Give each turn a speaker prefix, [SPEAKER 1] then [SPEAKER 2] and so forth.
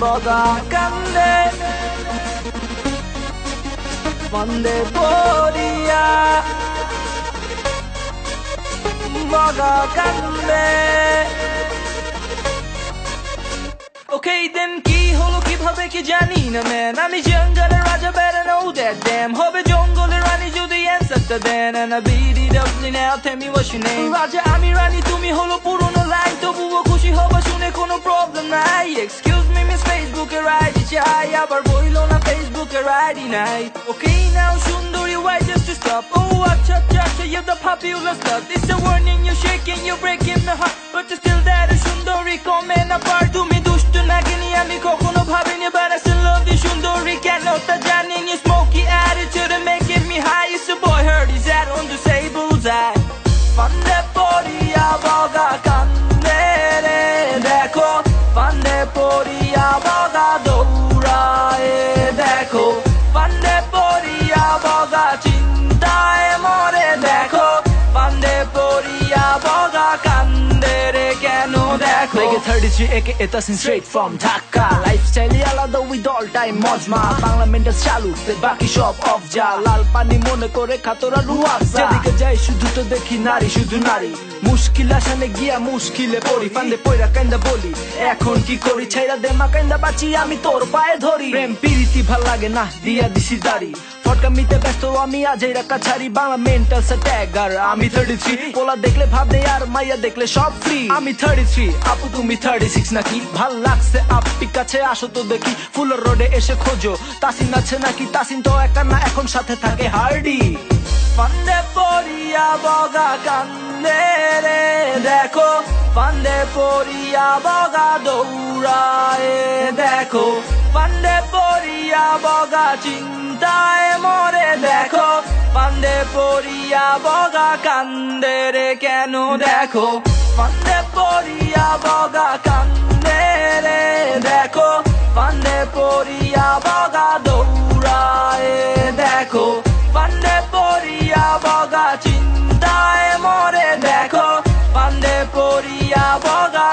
[SPEAKER 1] বগা কান্দে ফান্দে পড়িয়া বগা কান্দে। Okay then কি হলো কিভাবে কি জানি না ম্যান, আমি জঙ্গলের রাজা better know that damn, হবে জঙ্গলের রানী যদি অ্যান্সারটা দেন। And I beat it up now, tell me what's your name। রাজা আমি রানী তুমি হলো পুরনো লাইন, তবুও খুশি হবা শুনে কোনো প্রবলেম নাই। Excuse me miss Facebook এর আইডি চাই, আবার বইলো না Facebook এর আইডি নাই। Okay now সুন্দরী why just to stop, oh acha acha you're the popular slut, it's a warning you're shaking you're breaking my heart, but you're still that সুন্দরী comment apart। তুমি দুষ্ট নাগিনী আমি কখনো ভাবিনি, but I still love you সুন্দরী, কেন তা জানি না। Smoky attitude and making me high, it's a boy hurt his head on the say bullseye। ফান্দে পড়িয়া বগা কান্দে রে দেখো, ফান্দে পড়িয়া বগা দৌড়ায় দেখো, ফান্দে পড়িয়া বগা চিন্তায় মরে দেখো, ফান্দে পড়িয়া বগা কান্দে রে কেন দেখো। Like a 33 aka Tasin straight from Dhaka, lifestyle আলাদা with all time মজমা, বাংলা মেন্টাল চালু বাকি সব অফ যা, লাল পানি মনে করে খাতরা রুয়াসা, যেদিকে যাই শুধু তো দেখি নারী শুধু নারী, মুশকিল আসানে গিয়া মুশকিলে পড়ি, ফান্দে পয়রা কান্দা বলি এখন কি করি, ছাইরা দে মা কান্দা বাঁচি আমি তোর পায়ে ধরি। প্রেম প্রীতি ভাল লাগে না দিয়া দিছি দাড়ি, ফটকা মিতে ব্যস্ত আমি আজ এই রাখা ছাড়ি, বাংলা মেন্টাল ট্যাগার আমি 33, পোলা দেখলে ভাববে আর মাইয়া দেখলে সব ফ্রি। আমি 33 আপু তুমি 36 নাকি, ভাল লাগছে আপি কাছে আসো তো দেখি, ফুলের রোডে এসে খোঁজো তাসিন আছে নাকি, তাসিন তো একা না এখন সাথে থাকে হার্ডি। ফান্দে পড়িয়া বগা কান্দে রে দেখো, ফান্দে পড়িয়া বগা দৌড়ায় দেখো, ফান্দে পড়িয়া বগা চিন্তায় মরে দেখো, ফান্দে পড়িয়া বগা কান্দে রে কেন দেখো, ফান্দে পড়িয়া বগা কান্দে রে দেখো, ফান্দে পড়িয়া বগা দৌড়ায় দেখো, ফান্দে পড়িয়া বগা চিন্তায় মরে দেখো, ফান্দে পড়িয়া বগা